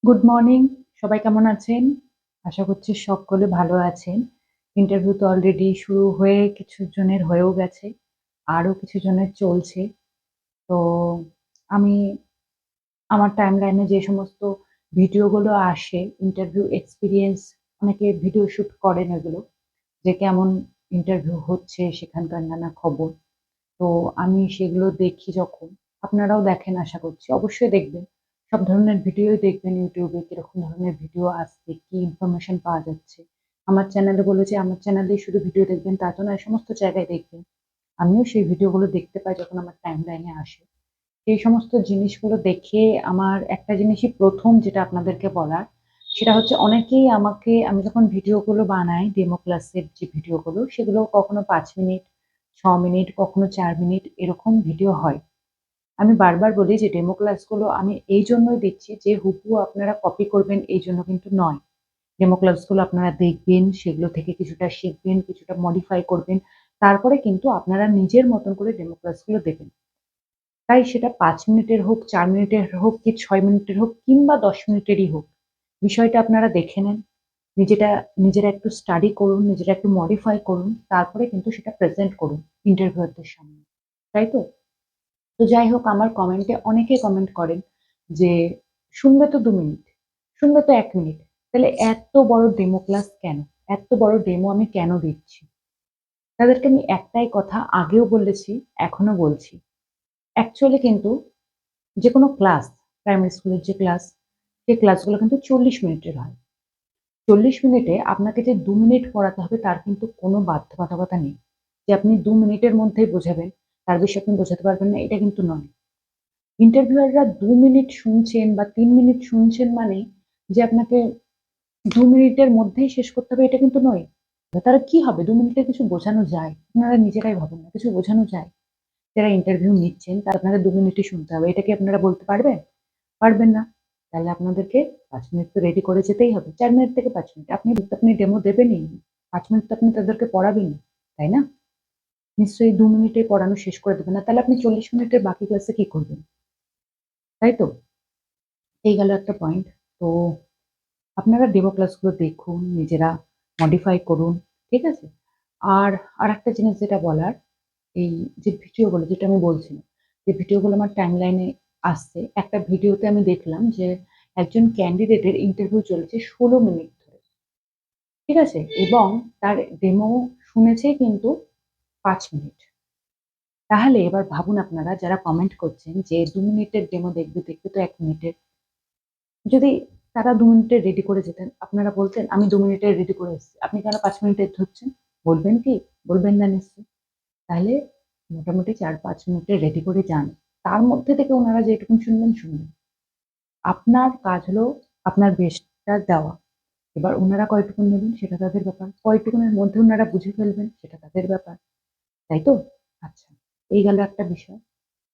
Good morning. সবাই কেমন আছেন? আশা করছি সকলে ভালো আছেন। ইন্টারভিউ তো অলরেডি শুরু হয়ে কিছু জনের হয়েও গেছে। আরো কিছু জনের চলছে। তো আমি আমার টাইমলাইনে যে সমস্ত ভিডিওগুলো আসে, ইন্টারভিউ এক্সপেরিয়েন্স অনেকে ভিডিও শুট করেন এগুলো। যে কেমন ইন্টারভিউ হচ্ছে সেখানকার নানা খবর। তো আমি সেগুলো দেখি যখন, আপনারাও দেখেন আশা করছি। অবশ্যই দেখবেন। সব ধরনের ভিডিওই দেখবেন YouTube এ কিরকম ধরনের ভিডিও আসছে, কি ইনফরমেশন পাওয়া যাচ্ছে। আমার চ্যানেলে বলেছি আমার চ্যানেলেই শুধু ভিডিও দেখবেন তা তো নয়, সমস্ত জায়গায় দেখবেন। আমিও সেই ভিডিওগুলো দেখতে পাই যখন আমার টাইমলাইনে আসে। সেই সমস্ত জিনিসগুলো দেখে আমার একটা জিনিসই ১ম যেটা আপনাদেরকে বলার, সেটা হচ্ছে অনেকেই আমাকে আমি যখন ভিডিওগুলো বানাই ডেমো ক্লাসের যে ভিডিওগুলো, সেগুলো কখনো ৫ মিনিট, ৬ মিনিট, কখনো ৪ মিনিট এরকম ভিডিও হয়। আমি বারবার বলি যে ডেমো ক্লাসগুলো আমি এইজন্যই দিচ্ছি যে হুবহু আপনারা কপি করবেন এইজন্য কিন্তু নয়। ডেমো ক্লাসগুলো আপনারা দেখবেন, সেগুলো থেকে কিছুটা শিখবেন, কিছুটা মডিফাই করবেন। তারপরে কিন্তু আপনারা নিজের মতন করে ডেমো ক্লাসগুলো দেবেন। তাই সেটা ৫ মিনিটের হোক, ৪ মিনিটের হোক কি ৬ মিনিটের হোক কিংবা ১০ মিনিটেরই হোক। বিষয়টা আপনারা দেখে নেন। নিজেটা নিজেরা একটু স্টাডি করুন, নিজেরা একটু মডিফাই করুন। তারপরে কিন্তু সেটা প্রেজেন্ট করুন ইন্টারভিউয়ারদের সামনে। তাই তো? তো যাই হোক আমার কমেন্টে অনেকে কমেন্ট করেন যে, "শুনবে তো ২ মিনিট, শুনবে তো ১ মিনিট। তাহলে এত বড় ডেমো ক্লাস কেন? এত বড় ডেমো আমি কেন দিচ্ছি?" তাদেরকে আমি একটাই কথা আগেও বলেছি, এখনো বলছি। অ্যাকচুয়ালি কিন্তু যেকোনো ক্লাস, প্রাইমারি স্কুলের যে ক্লাস, সেই ক্লাসগুলো কিন্তু ৪০ মিনিটের হয়। ৪০ মিনিটে আপনাকে যে ২ মিনিট পড়াতে হবে তার কিন্তু কোনো বাধ্যবাধকতা নেই। যে আপনি ২ মিনিটের মধ্যেই বোঝাবেন, তার বেশি আপনি বোঝাতে পারবেন না, এটা কিন্তু নয়। ইন্টারভিউয়াররা ২ মিনিট শুনছেন বা ৩ মিনিট শুনছেন মানে যে আপনাকে ২ মিনিটের মধ্যেই শেষ করতে হবে এটা কিন্তু নয়। তারা কি হবে ২ মিনিটে কিছু বোঝানো যায়। আপনারা নিজেরাই ভাবুন না, কিছু বোঝানো যায়? যারা ইন্টারভিউ নিচ্ছেন তারা আপনাকে ২ মিনিটই শুনতে হবে। এটা কি আপনারা বলতে পারবেন? পারবেন না। তাহলে আপনাদেরকে ৫ মিনিট তো রেডি করে যেতেই হবে। ৪ মিনিট থেকে ৫ মিনিট। আপনি ডেমো দেবেনই। ৫ মিনিট তো আপনি তাদেরকে পড়াবেনই। তাই না? নিশ্চয়ই ২ মিনিটে পড়ানো শেষ করে দেবেন না। তাহলে আপনি ৪০ মিনিটের বাকি ক্লাসে কি করবেন? তাই তো? এই গেল একটা পয়েন্ট। তো আপনারা ডেমো ক্লাসগুলো দেখুন, নিজেরা মডিফাই করুন। ঠিক আছে? আর আরেকটা জিনিস যেটা বলার, এই যে ভিডিওগুলো যেটা আমি বলছিলাম, যে ভিডিওগুলো আমার টাইমলাইনে আসছে। একটা ভিডিওতে আমি দেখলাম যে একজন ক্যান্ডিডেটের ইন্টারভিউ চলেছে ১৬ মিনিট ধরে। ঠিক আছে? এবং তার ডেমো শুনেছে কিন্তু ৫ মিনিট। তাহলে এবার ভাবুন আপনারা যারা কমেন্ট করছেন যে ২ মিনিটের ডেমো দেখবে, দেখবে তো ১ মিনিটের। যদি তারা ২ মিনিটে রেডি করে যেতেন, আপনারা বলতেন, "আমি ২ মিনিটে রেডি করে এসেছি।" আপনি কেন ৫ মিনিটের ধরছেন? বলবেন কি? বলবেন না নিশ্চয়ই। তাহলে মোটামুটি ৪-৫ মিনিটে রেডি করে যান। তার মধ্যে থেকে উনারা যেটুকুন শুনবেন, শুনবেন। আপনার কাজ হলো আপনার বেস্টটা দেওয়া। এবার উনারা কয়টুকুন নেবেন সেটা তাদের ব্যাপার। কয়টুকুনের মধ্যে উনারা বুঝে ফেলবেন সেটা তাদের ব্যাপার। তাই তো? আচ্ছা, এই গেল একটা বিষয়।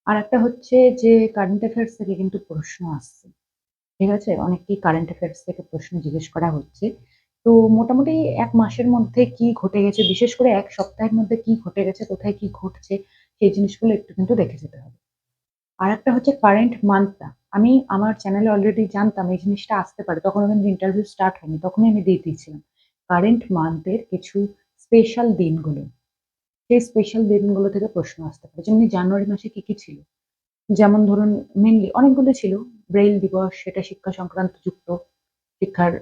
আরেকটা হচ্ছে যে কারেন্ট অ্যাফেয়ার্স থেকে কিন্তু প্রশ্ন আসছে। ঠিক আছে? অনেককেই কারেন্ট অ্যাফেয়ার্স থেকে প্রশ্ন জিজ্ঞেস করা হচ্ছে। তো মোটামুটি ১ মাসের মধ্যে কি ঘটে গেছে, বিশেষ করে ১ সপ্তাহের মধ্যে কি ঘটে গেছে, কোথায় কি ঘটছে, সেই জিনিসগুলো একটু কিন্তু দেখে যেতে হবে। আরেকটা হচ্ছে কারেন্ট মান্থটা। আমি আমার চ্যানেলে অলরেডি জানতাম এই জিনিসটা আসতে পারে। তখনও কিন্তু ইন্টারভিউ স্টার্ট হয়নি। তখনই আমি দিয়ে দিয়েছিলাম। কারেন্ট মান্থের কিছু স্পেশাল দিনগুলো। সেই স্পেশাল দিনগুলো থেকে প্রশ্ন আসতে পারে। যেমনি জানুয়ারি মাসে কি, কি ছিল? যেমন ধরুন মেইনলি অনেকগুলো ছিল। ব্রেইল দিবস সেটা শিক্ষা সংক্রান্ত যুক্ত শিক্ষার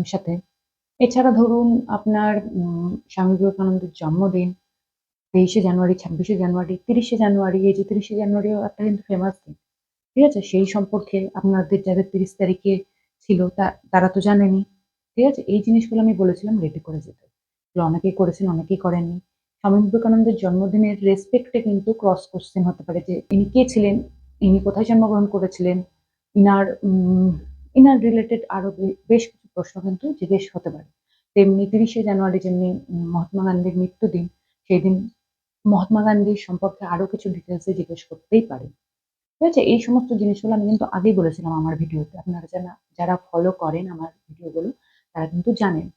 সাথে। এছাড়া ধরুন আপনার স্বামী বিবেকানন্দের জন্মদিন ২৩শে জানুয়ারি, ২৬শে জানুয়ারি, ৩০শে জানুয়ারি। এই যে ৩০শে জানুয়ারিও একটা কিন্তু ফেমাস দিন। ঠিক আছে? সেই সম্পর্কে আপনাদের যাদের ৩০ তারিখে ছিল তারা তো জানেনই। ঠিক আছে? এই জিনিসগুলো আমি বলেছিলাম রেডি করে যেতে। এগুলো অনেকেই করেছেন, অনেকেই করেননি। স্বামী বিবেকানন্দের জন্মদিনের রেসপেক্ট এ কিন্তু ক্রস কোয়েশ্চেন হতে পারে যে ইনি কে ছিলেন? ইনি কোথায় জন্মগ্রহণ করেছিলেন? ইনার ইনার রিলেটেড আরো বেশ কিছু প্রশ্ন কিন্তু জিজ্ঞেস হতে পারে। তেমনি ৩০শে জানুয়ারি যেমনি মহাত্মা গান্ধীর মৃত্যুদিন, সেদিন মহাত্মা গান্ধীর সম্পর্কে আরো কিছু ডিটেইলস এ জিজ্ঞেস করতেই পারে। ঠিক আছে? এই সমস্ত জিনিসগুলো আমি কিন্তু আগেই বলেছিলাম আমার ভিডিওতে। আপনারা যারা ফলো করেন আমার ভিডিওগুলো তারা কিন্তু জানেন।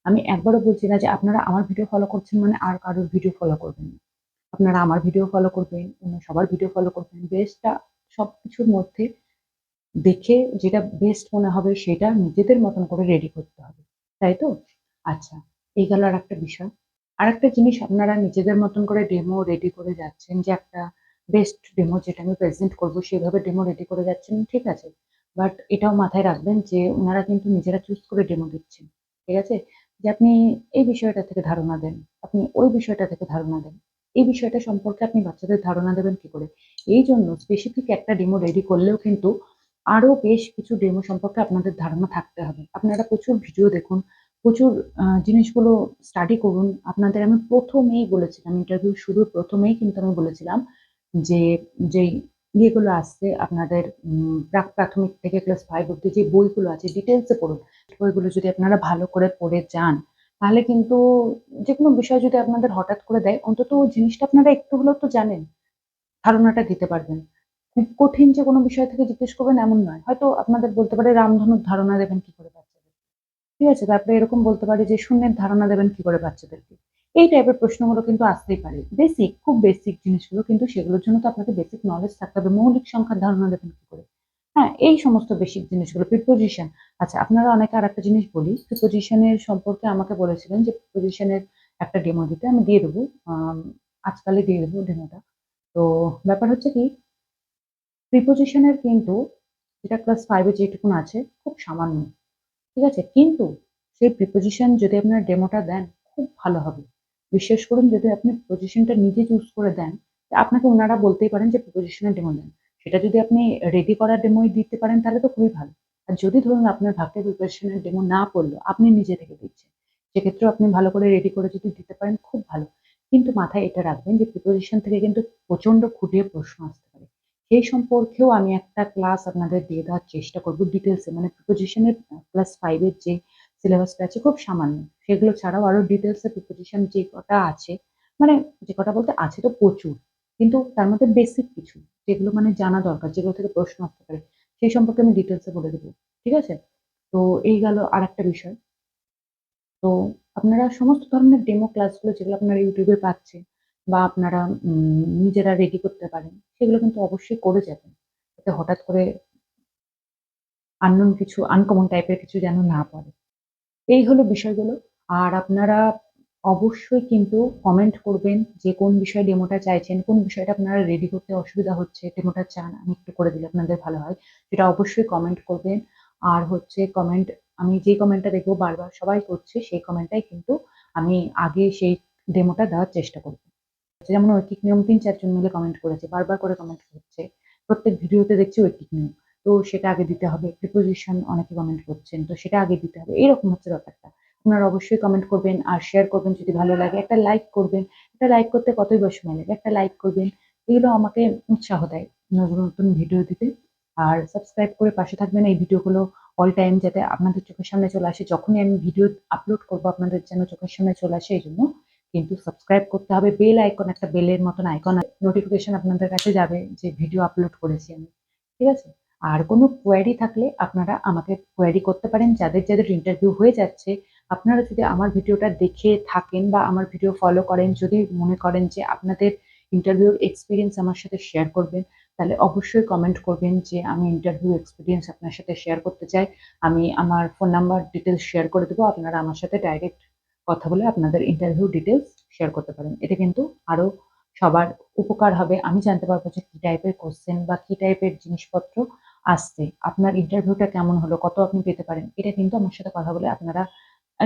আমি একবারও বলছি না যে আপনারা আমার ভিডিও ফলো করছেন মানে আর কারোর ভিডিও ফলো করবেন না। আপনারা আমার ভিডিও ফলো করবেন, অন্য সবার ভিডিও ফলো করবেন। বেস্টটা সবকিছুর মধ্যে দেখে যেটা বেস্ট মনে হবে সেটা নিজেদের মতন করে রেডি করতে হবে। তাই তো? আচ্ছা, এই গেল আরেকটা বিষয়। আরেকটা জিনিস আপনারা নিজেদের মতন করে ডেমো রেডি করে যাচ্ছেন যে একটা বেস্ট ডেমো যেটা আমি প্রেজেন্ট করব সেভাবে ডেমো রেডি করে যাচ্ছেন, ঠিক আছে। বাট এটাও মাথায় রাখবেন যে উনারা কিন্তু নিজেরা চুজ করে ডেমো দিচ্ছেন। ঠিক আছে? যে আপনি এই বিষয়টা থেকে ধারণা দেন, আপনি ওই বিষয়টা থেকে ধারণা দেন। এই বিষয়টা সম্পর্কে আপনি বাচ্চাদের ধারণা দেবেন কি করে? এইজন্য স্পেসিফিক একটা ডেমো রেডি করলেও কিন্তু আরো বেশ কিছু ডেমো সম্পর্কে আপনাদের ধারণা থাকতে হবে। আপনারা প্রচুর ভিডিও দেখুন, প্রচুর জিনিসগুলো স্টাডি করুন। আপনাদের আমি ১ম এই বলেছিলাম, ইন্টারভিউ শুরুর ১ম এই কিন্তু আমি বলেছিলাম যে, যেই ইয়েগুলো আসছে আপনাদের প্রাথমিক থেকে ক্লাস 5 অব্দি যে বইগুলো আছে ডিটেইলস এ পড়ুন। বইগুলো যদি আপনারা ভালো করে পড়ে যান, তাহলে কিন্তু যেকোনো বিষয় যদি আপনাদের হঠাৎ করে দেয়, অন্তত ওই জিনিসটা আপনারা একটু হলেও তো জানেন। ধারণাটা দিতে পারবেন। খুব কঠিন যে কোনো বিষয় থেকে জিজ্ঞেস করবেন এমন নয়। হয়তো আপনাদের বলতে পারে রামধনুর ধারণা দেবেন কি করে বাচ্চাদের? ঠিক আছে? তারপরে এরকম বলতে পারে যে শূন্যের ধারণা দেবেন কি করে বাচ্চাদেরকে? এই টাইপের প্রশ্নগুলো কিন্তু আসতেই পারে। বেসিক, খুব বেসিক জিনিসগুলো কিন্তু সেগুলোর জন্য তো আপনাকে বেসিক নলেজ থাকতে হবে। মৌলিক সংখ্যার ধারণা দেবেন কি করে? হ্যাঁ, এই সমস্ত বেসিক জিনিসগুলো প্রিপোজিশন। আচ্ছা, আপনারা অনেকে আরেকটা জিনিস বলি, প্রিপোজিশন এর সম্পর্কে আমাকে বলেছিলেন যে প্রিপোজিশন এর একটা ডেমো দিতে। আমি দিয়ে দেব। আম আজকালই দিয়ে দেব ডেমোটা। তো ব্যাপার হচ্ছে কি, প্রিপোজিশন এর কিন্তু যেটা ক্লাস 5 এ যেটুকুন আছে খুব সামান্য। ঠিক আছে? কিন্তু সেই প্রিপোজিশন যদি আপনার ডেমোটা দেন, খুব ভালো হবে। বিশ্বাস করুন, যদি আপনি প্রিপোজিশনটা নিজে চুজ করে দেন, আপনাকে উনারা বলতেই পারেন যে প্রিপোজিশন এর ডেমো দেন। সেটা যদি আপনি রেডি করা ডেমোই দিতে পারেন তাহলে তো খুবই ভালো। আর যদি ধরুন আপনার ভাগ্যে প্রিপারেশন এর ডেমো না পড়ল, আপনি নিজে থেকে দিচ্ছেন। সেক্ষেত্রেও আপনি ভালো করে রেডি করে যদি দিতে পারেন খুব ভালো। কিন্তু মাথায় এটা রাখবেন যে প্রিপোজিশন থেকে কিন্তু প্রচন্ড খুঁটিয়ে প্রশ্ন আসতে পারে। সেই সম্পর্কেও আমি একটা ক্লাস আপনাদের দিয়ে দেওয়ার চেষ্টা করব ডিটেইলস এ। মানে প্রিপোজিশন এর ক্লাস 5 এর যে সিলেবাসটা আছে খুব সামান্য। সেগুলো ছাড়াও আরো ডিটেইলস এ প্রিপোজিশন যে কটা আছে, মানে যে কটা বলতে আছে তো প্রচুর। কিন্তু তার মধ্যে বেসিক কিছু যেগুলো মানে জানা দরকার, যেগুলো থেকে প্রশ্ন আসতে পারে, সেই সম্পর্কে আমি ডিটেইলস এ বলে দেব। ঠিক আছে? তো এই গেল আরেকটা বিষয়। তো আপনারা সমস্ত ধরনের ডেমো ক্লাসগুলো যেগুলো আপনারা YouTube এ পাচ্ছেন বা আপনারা নিজেরা রেডি করতে পারেন, সেগুলো কিন্তু অবশ্যই করে যাবেন। যাতে হঠাৎ করে unknown কিছু আনকমন টাইপের কিছু যেন না পড়ে। এই হলো বিষয়গুলো। আর আপনারা অবশ্যই কিন্তু কমেন্ট করবেন যে কোন বিষয়ে ডেমোটা চাইছেন, কোন বিষয়টা আপনারা রেডি করতে অসুবিধা হচ্ছে, ডেমোটা চান আমি একটু করে দিলে আপনাদের ভালো হয়। সেটা অবশ্যই কমেন্ট করবেন। আর হচ্ছে কমেন্ট, আমি যে কমেন্টটা দেখব বারবার সবাই করছে সেই কমেন্টটাই কিন্তু আমি আগে সেই ডেমোটা দেওয়ার চেষ্টা করব। যেমন ঐকিক নিয়ম ৩-৪ জন মিলে কমেন্ট করেছে। বারবার করে কমেন্ট করছে। প্রত্যেক ভিডিওতে দেখছি ঐকিক নিয়ম। তো সেটা আগে দিতে হবে। প্রিপোজিশন অনেকে কমেন্ট করছেন। তো সেটা আগে দিতে হবে। এরকম হচ্ছে ব্যাপারটা। আপনারা অবশ্যই কমেন্ট করবেন আর শেয়ার করবেন যদি ভালো লাগে। একটা লাইক করবেন। একটা লাইক করতে কতই বা সময় লাগে। একটা লাইক করবেন। এগুলো আমাকে উৎসাহ দেয় নতুন, নতুন ভিডিও দিতে। আর সাবস্ক্রাইব করে পাশে থাকবেন। এই ভিডিওগুলো অল টাইম যাতে আপনাদের চোখের সামনে চলে আসে। যখনই আমি ভিডিও আপলোড করব আপনাদের যেন চোখের সামনে চলে আসে এজন্য কিন্তু সাবস্ক্রাইব করতে হবে। বেল আইকন, একটা বেলের মতন আইকন নোটিফিকেশন আপনাদের কাছে যাবে যে ভিডিও আপলোড করেছি আমি। ঠিক আছে? আর কোনো কোয়েরি থাকলে আপনারা আমাকে কোয়েরি করতে পারেন। যাদের, যাদের ইন্টারভিউ হয়ে যাচ্ছে, আপনারা যদি আমার ভিডিওটা দেখে থাকেন বা আমার ভিডিও ফলো করেন, যদি মনে করেন যে আপনাদের ইন্টারভিউর এক্সপেরিয়েন্স আমার সাথে শেয়ার করবেন, তাহলে অবশ্যই কমেন্ট করবেন যে আমি ইন্টারভিউ এক্সপেরিয়েন্স আপনার সাথে শেয়ার করতে চাই। আমি আমার ফোন নাম্বার ডিটেইলস শেয়ার করে দেব। আপনারা আমার সাথে ডাইরেক্ট কথা বলে আপনাদের ইন্টারভিউ ডিটেইলস শেয়ার করতে পারেন। এতে কিন্তু আরো সবার উপকার হবে। আমি জানতে পারবো যে কি টাইপের কোয়েশ্চেন বা কি টাইপের জিনিসপত্র আসছে। আপনার ইন্টারভিউটা কেমন হলো? কত আপনি পেতে পারেন? এটা কিন্তু আমার সাথে কথা বলে আপনারা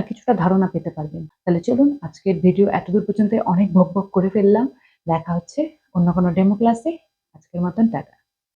কিছুটা ধারণা পেতে পারবেন। তাহলে চলুন, আজকের ভিডিও এতদূর পর্যন্ত, অনেক বকবক করে ফেললাম। দেখা হচ্ছে অন্য কোনো ডেমো ক্লাসে। আজকের মতন টাটা।